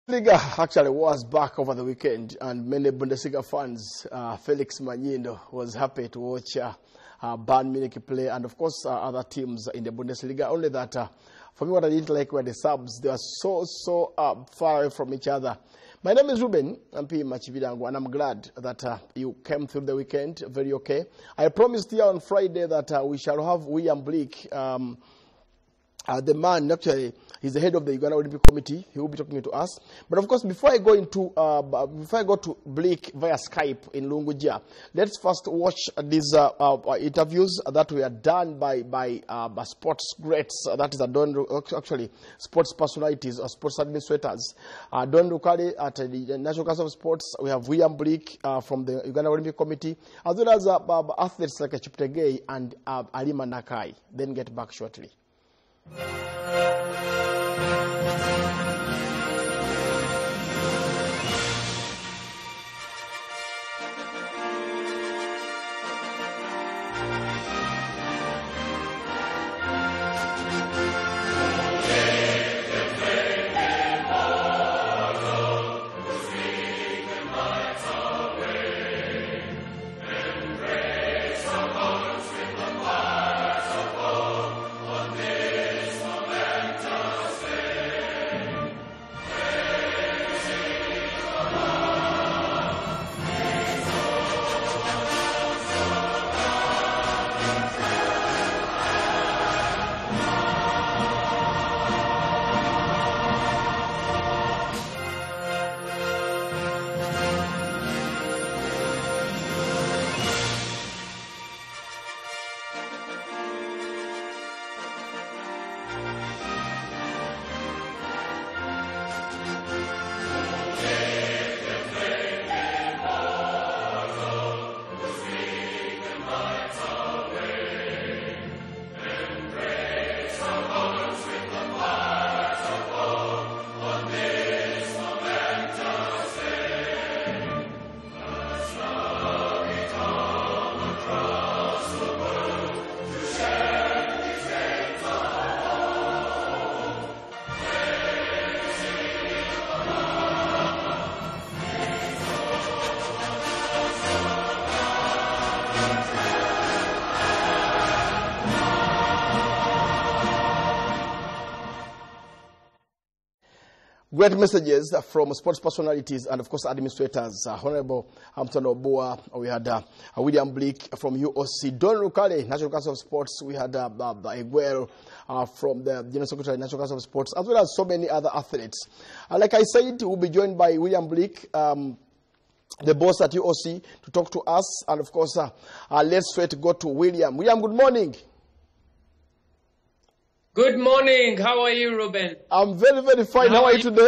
Liga actually was back over the weekend, and many Bundesliga fans, Felix Manyindo, was happy to watch Bayern Munich play, and of course other teams in the Bundesliga. Only that, for me, what I didn't like were the subs. They are so far away from each other. My name is Ruben MP Machividango, and I'm glad that you came through the weekend very okay. I promised here on Friday that we shall have William Bleak. The man, actually, he's the head of the Uganda Olympic Committee. He will be talking to us. But of course, before I go to Bleak via Skype in Lunguja, let's first watch these interviews that were done by sports greats. That is actually sports personalities or sports administrators. Don Rukali at the National Council of Sports. We have William Bleak from the Uganda Olympic Committee, as well as athletes like Cheptegei and Alima Nakai. Then get back shortly. Great messages from sports personalities and, of course, administrators. Honorable Hampton Oboa, we had William Bleak from UOC, Don Rukale, National Council of Sports, we had Eguero from the General Secretary, National Council of Sports, as well as so many other athletes. Like I said, we'll be joined by William Bleak, the boss at UOC, to talk to us. And, of course, let's straight go to William. William, good morning. Good morning. How are you, Ruben? I'm very fine. How are you today?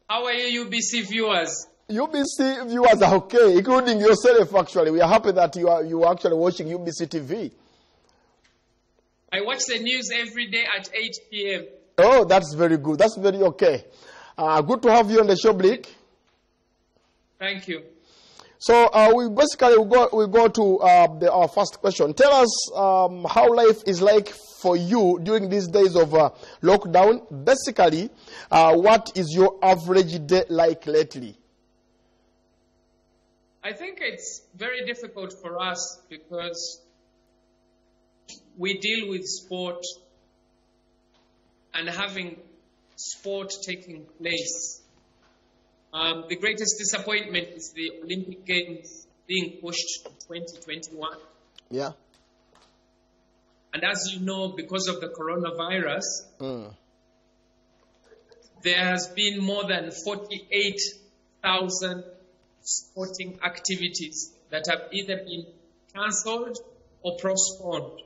How are you, UBC viewers? UBC viewers are okay, including yourself, actually. We are happy that you are actually watching UBC TV. I watch the news every day at 8 p.m. Oh, that's very good. That's very okay. Good to have you on the show, Bleak. Thank you. So we go to our first question. Tell us how life is like for you during these days of lockdown. Basically, what is your average day like lately? I think it's very difficult for us because we deal with sport, and having sport taking place. The greatest disappointment is the Olympic Games being pushed to 2021. Yeah. And as you know, because of the coronavirus, there has been more than 48,000 sporting activities that have either been cancelled or postponed.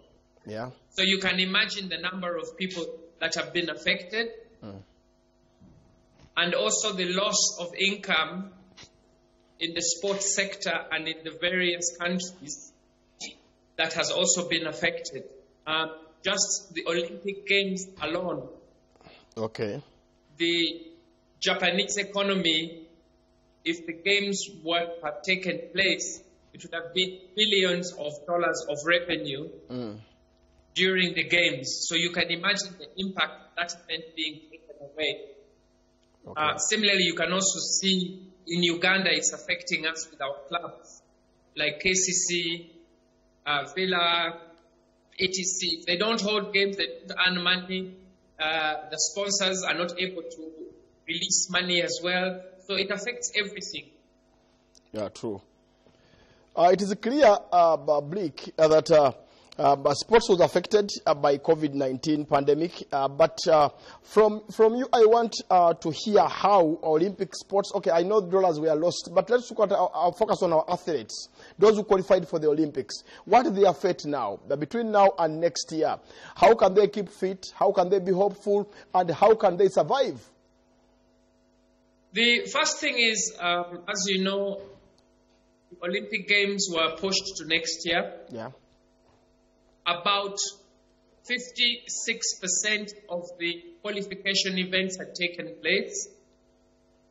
Yeah. So you can imagine the number of people that have been affected. And also the loss of income in the sports sector and in the various countries that has also been affected. Just the Olympic Games alone. Okay. The Japanese economy, if the games were to have taken place, it would have been billions of dollars of revenue during the games. So you can imagine the impact that event being taken away. Okay. Similarly, you can also see in Uganda it's affecting us with our clubs like KCC, Villa, etc. If they don't hold games, they don't earn money. The sponsors are not able to release money as well. So it affects everything. Yeah, true. It is clear, Bleak, that sports was affected by COVID-19 pandemic. But from you, I want to hear how Olympic sports. Okay, I know dollars were lost, but let's look at our focus on our athletes, those who qualified for the Olympics. What is their fate now? Between now and next year, how can they keep fit? How can they be hopeful? And how can they survive? The first thing is, as you know, the Olympic Games were pushed to next year. Yeah. About 56% of the qualification events had taken place.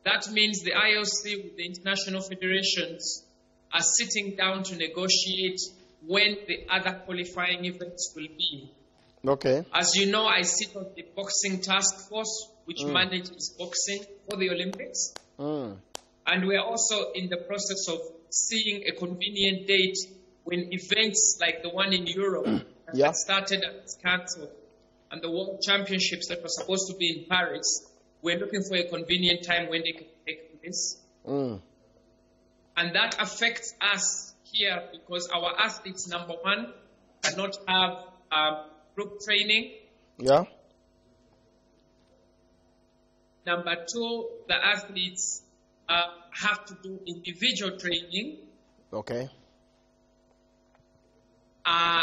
That means the IOC with the international federations are sitting down to negotiate when the other qualifying events will be. Okay. As you know, I sit on the boxing task force, which manages boxing for the Olympics. And we are also in the process of seeing a convenient date when events like the one in Europe that started and it's cancelled, and the World Championships that were supposed to be in Paris, we're looking for a convenient time when they can take place. And that affects us here because our athletes, number one, cannot have group training. Yeah. Number two, the athletes have to do individual training. Okay.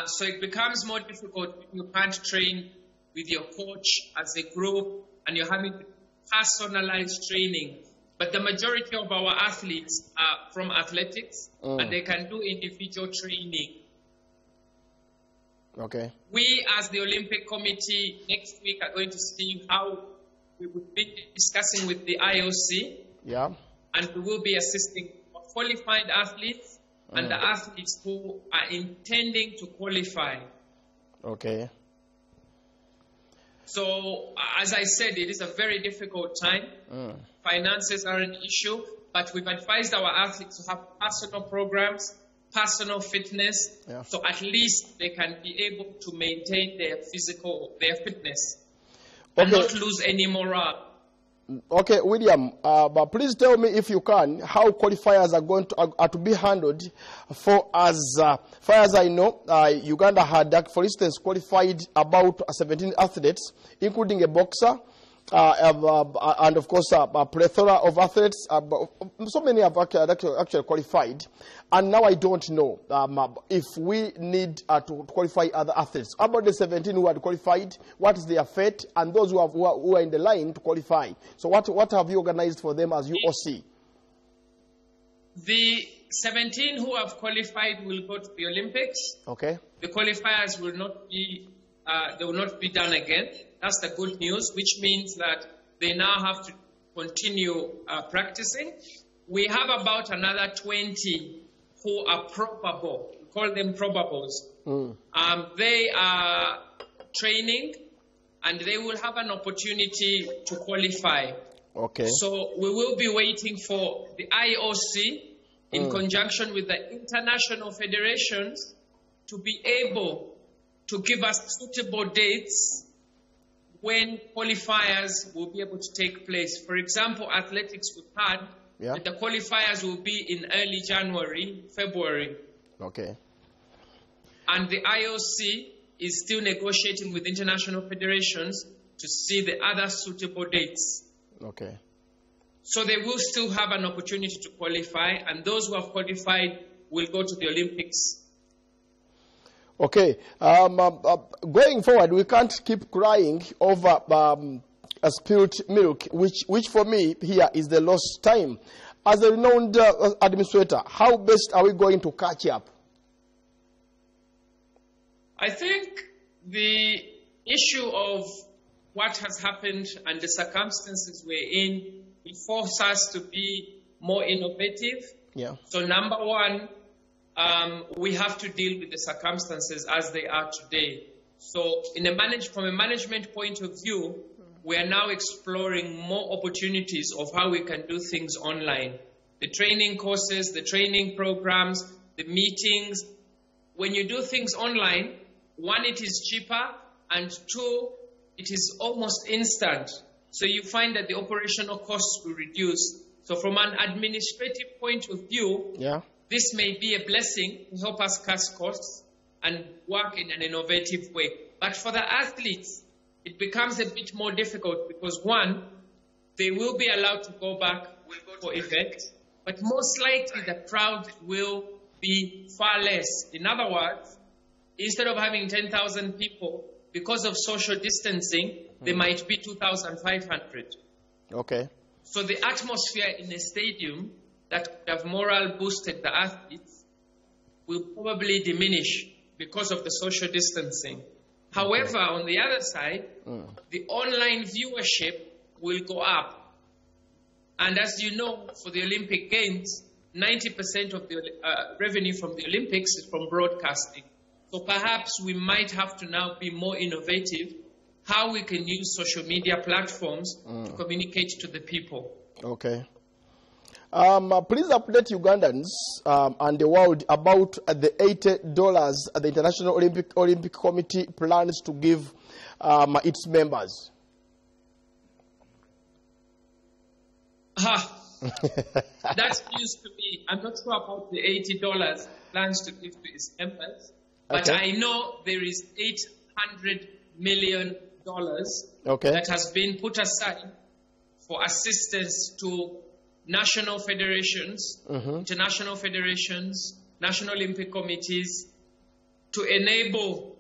So it becomes more difficult if you can't train with your coach as a group and you're having personalized training. But the majority of our athletes are from athletics and they can do individual training. Okay. We, as the Olympic Committee, next week are going to see how we will be discussing with the IOC. Yeah. And we will be assisting qualified athletes and the athletes who are intending to qualify. Okay. So, as I said, it is a very difficult time. Finances are an issue, but we've advised our athletes to have personal programs, personal fitness, so at least they can be able to maintain their fitness and not lose any morale. Okay, William, but please tell me, if you can, how qualifiers are going to be handled. For as far as I know, Uganda had, for instance, qualified about 17 athletes, including a boxer, and of course a plethora of athletes. So many have actually qualified, and now I don't know if we need to qualify other athletes. About the 17 who had qualified, what is their fate, and those who are in the line to qualify? So what have you organized for them as UOC? The 17 who have qualified will go to the Olympics. Okay. The qualifiers will not be they will not be done again. That's the good news, which means that they now have to continue practicing. We have about another 20 who are probable. We call them probables. They are training, and they will have an opportunity to qualify. Okay. So we will be waiting for the IOC, in conjunction with the international federations, to be able to give us suitable dates when qualifiers will be able to take place. For example, athletics we've had, and the qualifiers will be in early January, February. Okay. And the IOC is still negotiating with international federations to see the other suitable dates. Okay. So they will still have an opportunity to qualify, and those who have qualified will go to the Olympics. Okay. Going forward, we can't keep crying over a spilled milk, which for me here is the lost time. As a renowned administrator, how best are we going to catch up? I think the issue of what has happened and the circumstances we're in will force us to be more innovative. Yeah. So number one, we have to deal with the circumstances as they are today. So from a management point of view, we are now exploring more opportunities of how we can do things online. The training courses, the training programs, the meetings. When you do things online, one, it is cheaper, and two, it is almost instant. So you find that the operational costs will reduce. So from an administrative point of view, this may be a blessing to help us cut costs and work in an innovative way. But for the athletes, it becomes a bit more difficult because, one, they will be allowed to go back for events, but most likely the crowd will be far less. In other words, instead of having 10,000 people, because of social distancing, there might be 2,500. Okay. So the atmosphere in a stadium that would have morale boosted the athletes will probably diminish because of the social distancing. However, on the other side, the online viewership will go up. And as you know, for the Olympic Games, 90% of the revenue from the Olympics is from broadcasting. So perhaps we might have to now be more innovative how we can use social media platforms to communicate to the people. Okay. Please update Ugandans and the world about the $80 the International Olympic Committee plans to give its members. That's news to me. I'm not sure about the $80 plans to give to its members, but I know there is $800 million that has been put aside for assistance to national federations, international federations, national Olympic committees, to enable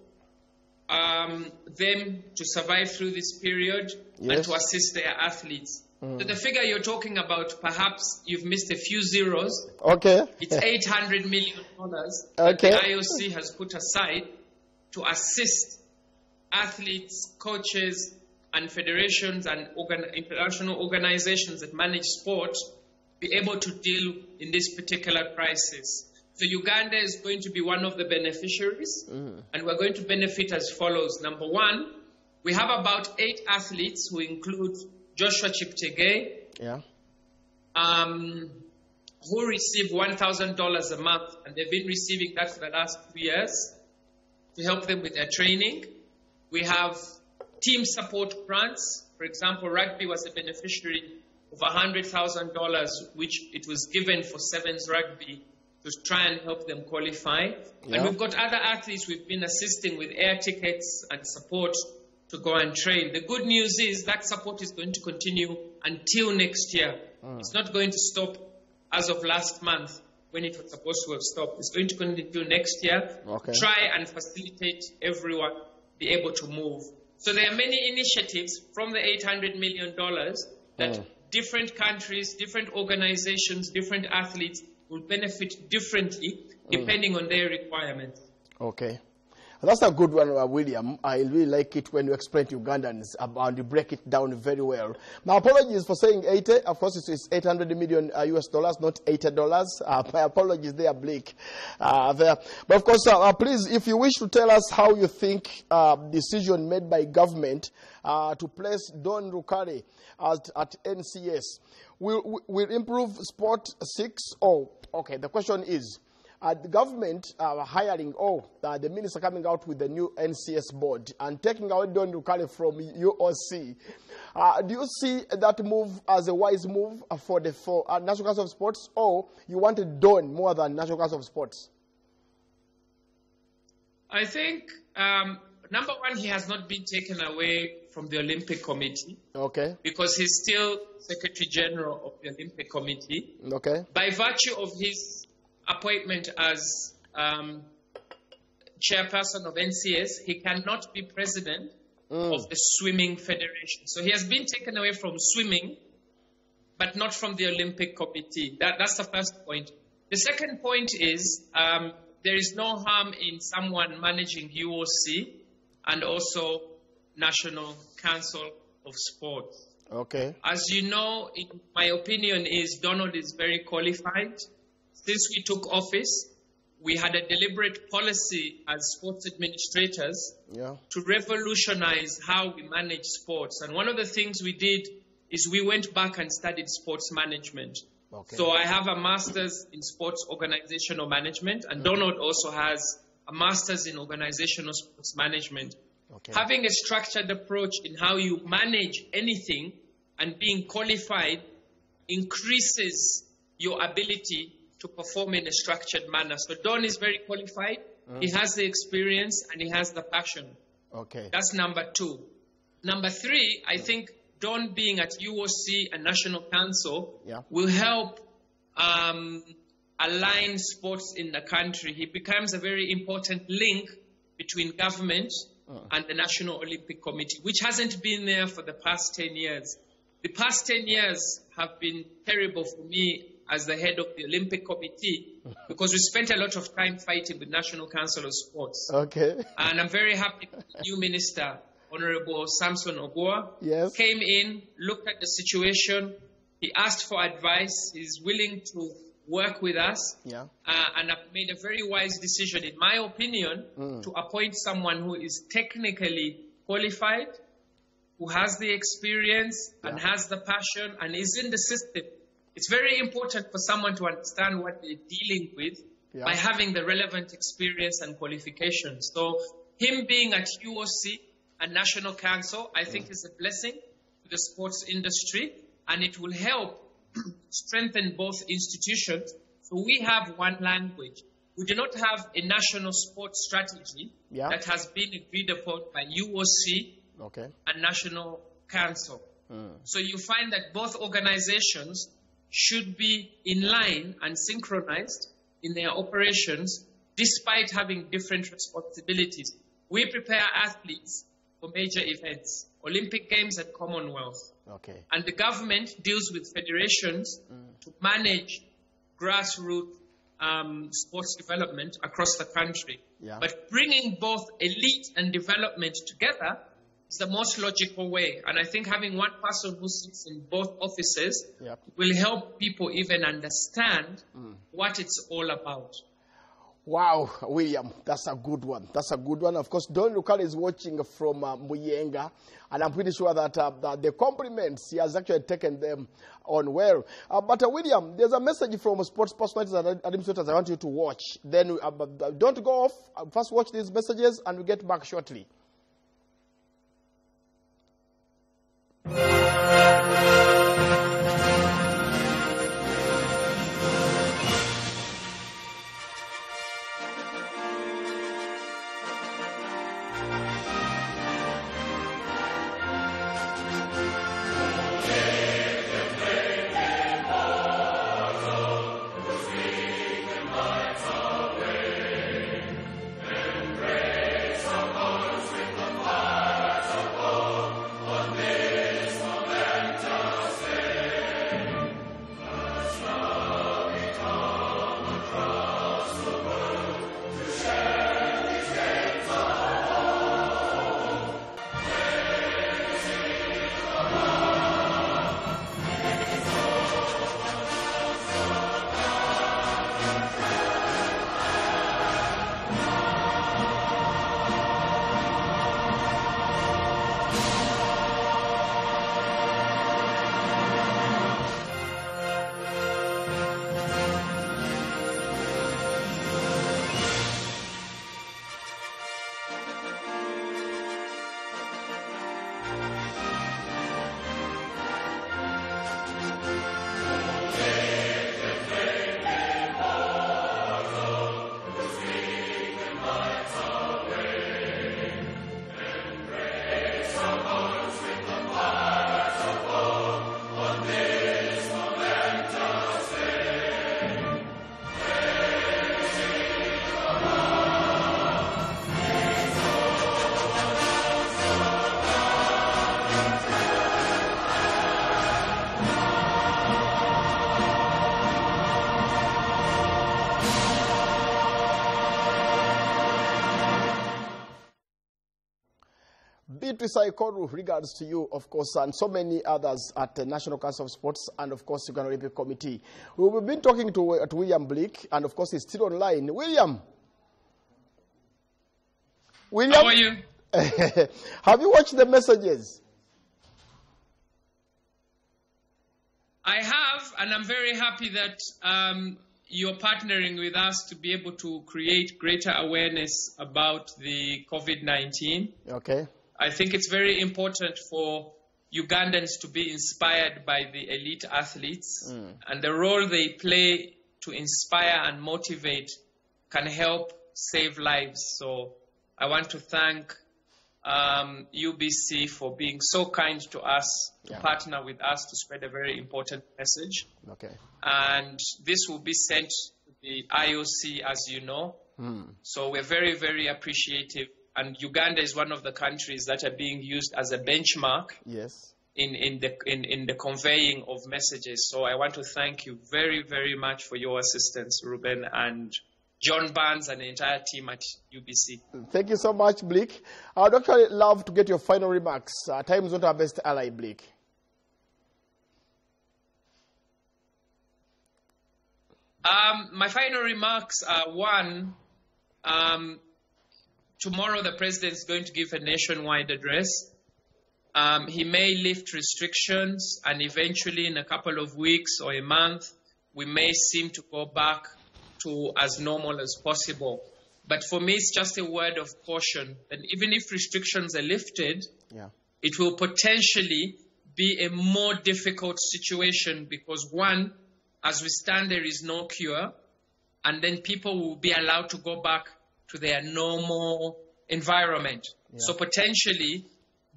them to survive through this period and to assist their athletes. So the figure you're talking about, perhaps you've missed a few zeros. Okay. It's $800 million that the IOC has put aside to assist athletes, coaches, and federations and international organizations that manage sport be able to deal in this particular crisis. So Uganda is going to be one of the beneficiaries, and we're going to benefit as follows. Number one, we have about 8 athletes who include Joshua Cheptegei, who receive $1,000 a month, and they've been receiving that for the last 2 years to help them with their training. We have team support grants. For example, rugby was a beneficiary of $100,000, which it was given for Sevens Rugby to try and help them qualify. And we've got other athletes we've been assisting with air tickets and support to go and train. The good news is that support is going to continue until next year. It's not going to stop as of last month when it was supposed to have stopped. It's going to continue next year. Try and facilitate everyone be able to move. So there are many initiatives from the $800 million that different countries, different organizations, different athletes will benefit differently depending on their requirements. Okay. That's a good one, William. I really like it when you explain to Ugandans and you break it down very well. My apologies for saying 80. Of course, it's $800 million US dollars, not $80. My apologies there, Blake. There. But of course, please, if you wish to tell us how you think decision made by government to place Don Rukari at NCS will improve Sport 6. Okay, the question is, the government hiring the minister coming out with the new NCS board and taking away Don Rukari from UOC. Do you see that move as a wise move for National Council of Sports, or you wanted Don more than National Council of Sports? I think, number one, he has not been taken away from the Olympic Committee. Okay. Because he's still Secretary General of the Olympic Committee. Okay. By virtue of his appointment as chairperson of NCS, he cannot be president of the Swimming Federation. So he has been taken away from swimming, but not from the Olympic Committee. That's the first point. The second point is there is no harm in someone managing UOC and also National Council of Sports. Okay. As you know, my opinion is Donald is very qualified. Since we took office, we had a deliberate policy as sports administrators Yeah. to revolutionize how we manage sports. And one of the things we did is we went back and studied sports management. Okay. So I have a master's in sports organizational management, and Donald also has a master's in organizational sports management. Okay. Having a structured approach in how you manage anything and being qualified increases your ability to perform in a structured manner. So Don is very qualified, he has the experience, and he has the passion. Okay. That's number 2. Number 3, I think Don being at UOC and National Council Yeah. will help align sports in the country. He becomes a very important link between government and the National Olympic Committee, which hasn't been there for the past 10 years. The past 10 years have been terrible for me as the head of the Olympic Committee because we spent a lot of time fighting with National Council of Sports. Okay. And I'm very happy that the new minister, Honorable Samson Ogoa, Yes. came in, looked at the situation, he asked for advice, he's willing to work with us, Yeah. and I've made a very wise decision, in my opinion, to appoint someone who is technically qualified, who has the experience and has the passion and is in the system. It's very important for someone to understand what they're dealing with by having the relevant experience and qualifications. So him being at UOC and National Council, I think is a blessing to the sports industry, and it will help strengthen both institutions. So we have one language. We do not have a national sports strategy that has been agreed upon by UOC Okay. and National Council. So you find that both organizations should be in line and synchronized in their operations despite having different responsibilities. We prepare athletes for major events, Olympic Games and Commonwealth. Okay. And the government deals with federations to manage grassroots sports development across the country. Yeah. But bringing both elite and development together is the most logical way. And I think having one person who sits in both offices will help people even understand what it's all about. Wow, William, that's a good one. That's a good one. Of course, Don Lukali is watching from Muyenga, and I'm pretty sure that the compliments, he has actually taken them on well. But William, there's a message from sports personalities and administrators I want you to watch. Then don't go off. First watch these messages, and we'll get back shortly. Beatrice Aikoru, regards to you, of course, and so many others at the National Council of Sports and, of course, Uganda Olympic Committee. We've been talking to William Bleak, and, of course, he's still online. William? How are you? Have you watched the messages? I have, and I'm very happy that you're partnering with us to be able to create greater awareness about the COVID-19. Okay. I think it's very important for Ugandans to be inspired by the elite athletes, and the role they play to inspire and motivate can help save lives. So I want to thank UBC for being so kind to us, to partner with us to spread a very important message. Okay. And this will be sent to the IOC, as you know. So we're very, very appreciative. And Uganda is one of the countries that are being used as a benchmark in the conveying of messages. So I want to thank you very, very much for your assistance, Ruben, and John Barnes and the entire team at UBC. Thank you so much, Bleak. I'd actually love to get your final remarks. Time is not our best ally, Bleak. My final remarks are, one, tomorrow the president is going to give a nationwide address. He may lift restrictions, and eventually in a couple of weeks or a month, we may seem to go back to as normal as possible. But for me, it's just a word of caution. And even if restrictions are lifted, it will potentially be a more difficult situation because, one, as we stand, there is no cure. And then people will be allowed to go back to their normal environment. So potentially,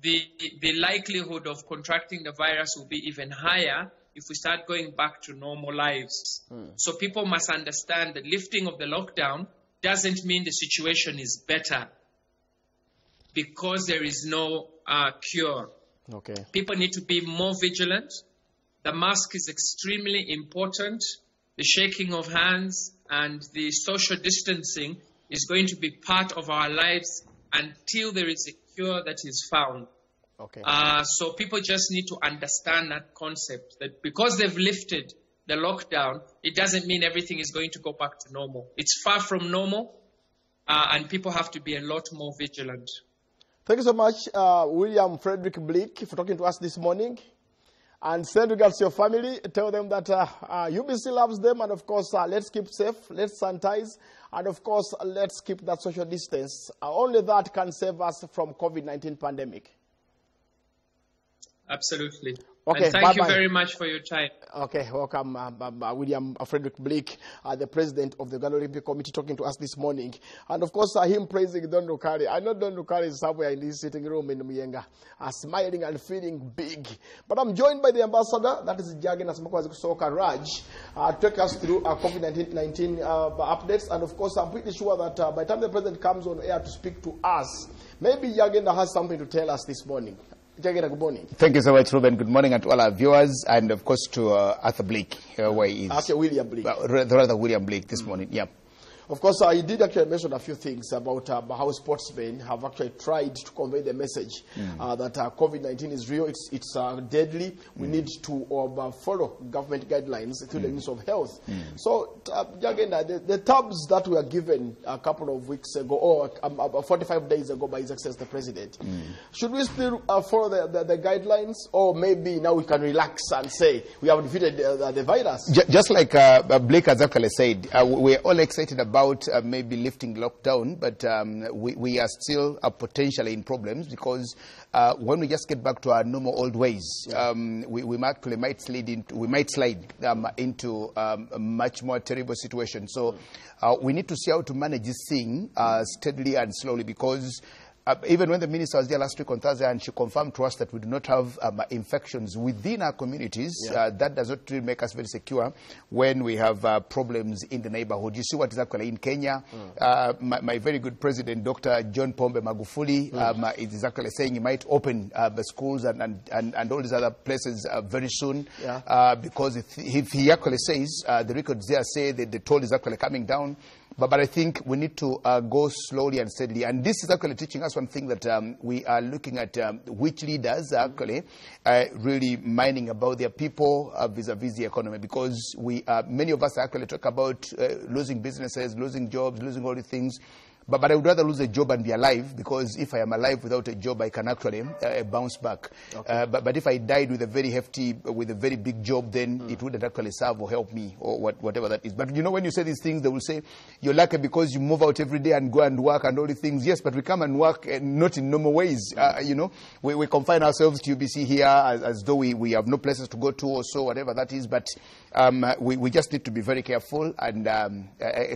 the likelihood of contracting the virus will be even higher if we start going back to normal lives. So people must understand that lifting of the lockdown doesn't mean the situation is better because there is no cure. Okay. People need to be more vigilant. The mask is extremely important. The shaking of hands and the social distancing is going to be part of our lives until there is a cure that is found. Okay. So people just need to understand that concept, that because they've lifted the lockdown, it doesn't mean everything is going to go back to normal. It's far from normal, and people have to be a lot more vigilant. Thank you so much, William Frederick Bleak, for talking to us this morning. And send regards to your family. Tell them that UBC loves them. And, of course, let's keep safe. Let's sanitize. And, of course, let's keep that social distance. Only that can save us from COVID-19 pandemic. Absolutely. Okay, and thank you very much for your time. Okay, welcome, William Frederick Bleak, the president of the Uganda Olympic Committee, talking to us this morning. And, of course, him praising Don Lukari. I know Don Lukari is somewhere in this sitting room in Muyenga, smiling and feeling big. But I'm joined by the ambassador, that is Jagen Soka Raj, to take us through COVID-19 updates. And, of course, I'm pretty sure that by the time the president comes on air to speak to us, maybe Jagen has something to tell us this morning. Good morning. Thank you so much, Ruben. Good morning to all our viewers, and of course to Arthur Bleak, where he is. William Bleak. Rather William Bleak this morning, yeah. Of course, he did actually mention a few things about how sportsmen have actually tried to convey the message that COVID-19 is real, it's deadly. We need to follow government guidelines through the Ministry of Health. So, again, the tabs that were given a couple of weeks ago, or 45 days ago by His Excellency the President, should we still follow the guidelines, or maybe now we can relax and say we have defeated the virus? Just like Blake has actually said, we're all excited about maybe lifting lockdown, but we are still potentially in problems because when we just get back to our normal old ways, we might slide into a much more terrible situation. So we need to see how to manage this thing steadily and slowly, because even when the minister was there last week on Thursday, and she confirmed to us that we do not have infections within our communities, that does not really make us very secure when we have problems in the neighborhood. You see what is actually in Kenya. My very good president, Dr. John Pombe Magufuli, is actually saying he might open the schools and all these other places very soon, because if he actually says, the records there say that the toll is actually coming down. But I think we need to go slowly and steadily. And this is actually teaching us that's one thing that we are looking at, which leaders are actually really minding about their people vis-a-vis the economy, because many of us actually talk about losing businesses, losing jobs, losing all the things. But I would rather lose a job and be alive, because if I am alive without a job, I can actually bounce back. Okay. But if I died with a very big job, then it wouldn't actually serve or help me, or whatever that is. But you know, when you say these things, they will say, you're lucky because you move out every day and go and work and all the things. Yes, but we come and work not in normal ways. You know, we confine ourselves to UBC here as though we have no places to go to or so, whatever that is. But we just need to be very careful and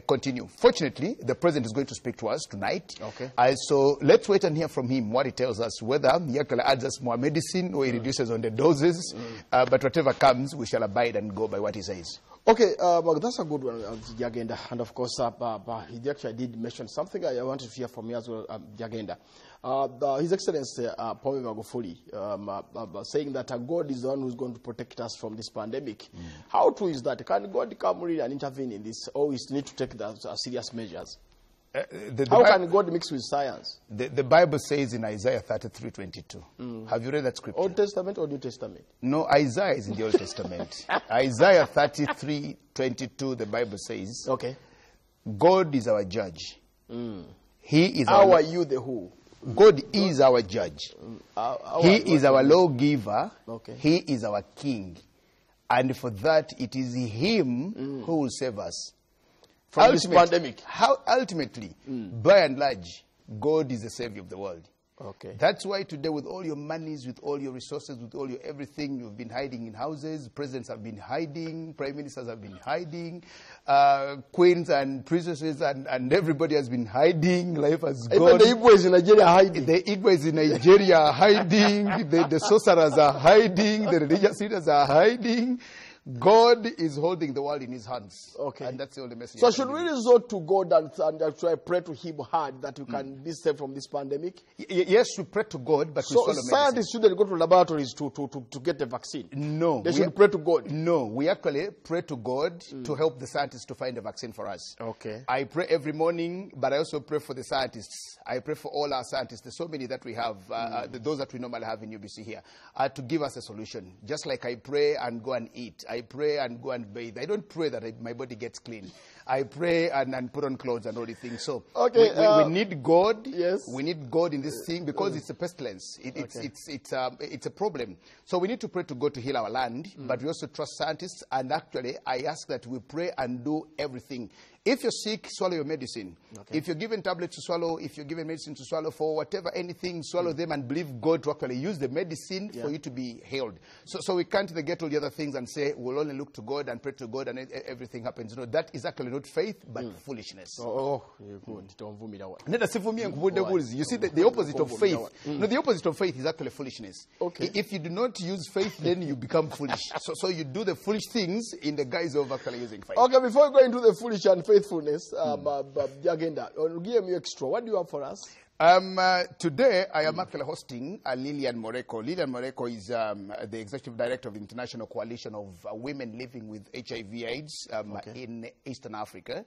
continue. Fortunately, the president is going to speak to us tonight. Okay. So let's wait and hear from him what he tells us, whether he actually adds us more medicine or he reduces on the doses. But whatever comes, we shall abide and go by what he says. Okay, well, that's a good one, the agenda. And of course, he actually did mention something I wanted to hear from you as well, the agenda. His Excellency Pombe Magufuli saying that God is the one who's going to protect us from this pandemic. How true is that? Can God come really and intervene in this, or we need to take the serious measures? How can God mix with science? The Bible says in Isaiah 33:22. Have you read that scripture? Old Testament or New Testament? No, Isaiah is in the Old Testament. Isaiah 33:22, the Bible says, okay, God is our judge. He is How are you the who? God is our judge. He is our lawgiver. Okay. He is our king. And for that, it is him who will save us from this pandemic. Ultimately, by and large, God is the savior of the world. Okay. That's why today, with all your monies, with all your resources, with all your everything, you've been hiding in houses. Presidents have been hiding. Prime ministers have been hiding. Queens and princesses and everybody has been hiding. Life has gone. Even the Igbo's in Nigeria are hiding. The Igbo's in Nigeria are hiding. The sorcerers are hiding. The religious leaders are hiding. God is holding the world in his hands. Okay. And that's the only message. So should we resort to God and try pray to him hard that you can be saved from this pandemic? Yes, we pray to God, but so scientists shouldn't go to laboratories to get the vaccine? No. They should pray to God? No. We actually pray to God to help the scientists to find a vaccine for us. Okay. I pray every morning, but I also pray for the scientists. I pray for all our scientists. There's so many that we have, those that we normally have in UBC here, to give us a solution. Just like I pray and go and eat. I pray and go and bathe. I don't pray that my body gets clean. I pray and put on clothes and all these things. So okay, we need God. Yes. We need God in this thing because it's a pestilence. It's a problem. So we need to pray to God to heal our land, but we also trust scientists. And actually, I ask that we pray and do everything. If you're sick, swallow your medicine. Okay. If you're given tablets to swallow, if you're given medicine to swallow for whatever, anything, swallow them and believe God to actually use the medicine for you to be healed. So we can't get all the other things and say we'll only look to God and pray to God and everything happens. No, that is actually not faith, but foolishness. You're good. You see, the opposite of faith. No, the opposite of faith is actually foolishness. Okay. If you do not use faith, then you become foolish. So you do the foolish things in the guise of actually using faith. Okay, before we go into the foolish and faithfulness, the agenda, give me extra. What do you have for us? Today, I am actually hosting Lilian Moreko. Lilian Moreko is the Executive Director of the International Coalition of Women Living with HIV/AIDS in Eastern Africa.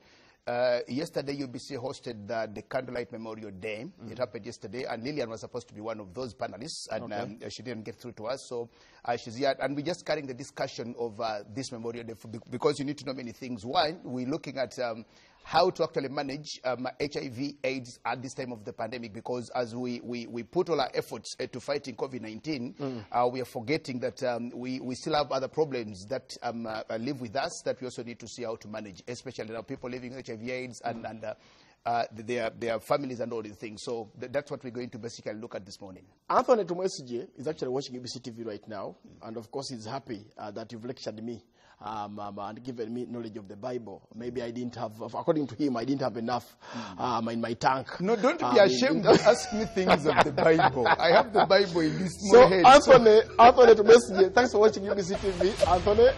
Yesterday, UBC hosted the Candlelight Memorial Day. It happened yesterday, and Lilian was supposed to be one of those panelists, and she didn't get through to us, so she's here. And we're just carrying the discussion of this Memorial Day because you need to know many things. One, we're looking at how to actually manage HIV/AIDS at this time of the pandemic, because as we put all our efforts to fighting COVID-19, we are forgetting that we still have other problems that live with us that we also need to see how to manage, especially now people living with HIV/AIDS and their families and all these things. So that's what we're going to basically look at this morning. Anthony Tumwesije is actually watching UBC TV right now, and of course he's happy that you've lectured me. And given me knowledge of the Bible. Maybe I didn't have, according to him, I didn't have enough in my tank. No, don't be ashamed to ask me things of the Bible. I have the Bible in this small head. Anthony, thanks for watching UBC TV. Anthony,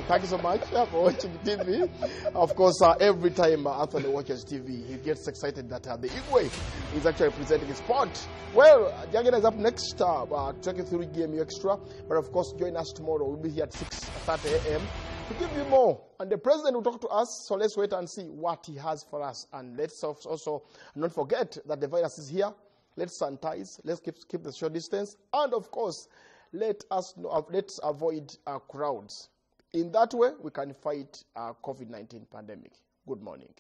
thank you so much for watching TV. Of course, every time Anthony watches TV, he gets excited that the Igwe is actually presenting his sport. Well, Jagena is up next, tracking through GMU Extra. But of course, join us tomorrow. We'll be here at 6:30 a.m. to give you more. And the president will talk to us, so let's wait and see what he has for us. And let's also not forget that the virus is here. let's sanitize, let's keep the social distance, and of course, let's avoid crowds. In that way, we can fight COVID-19 pandemic. Good morning.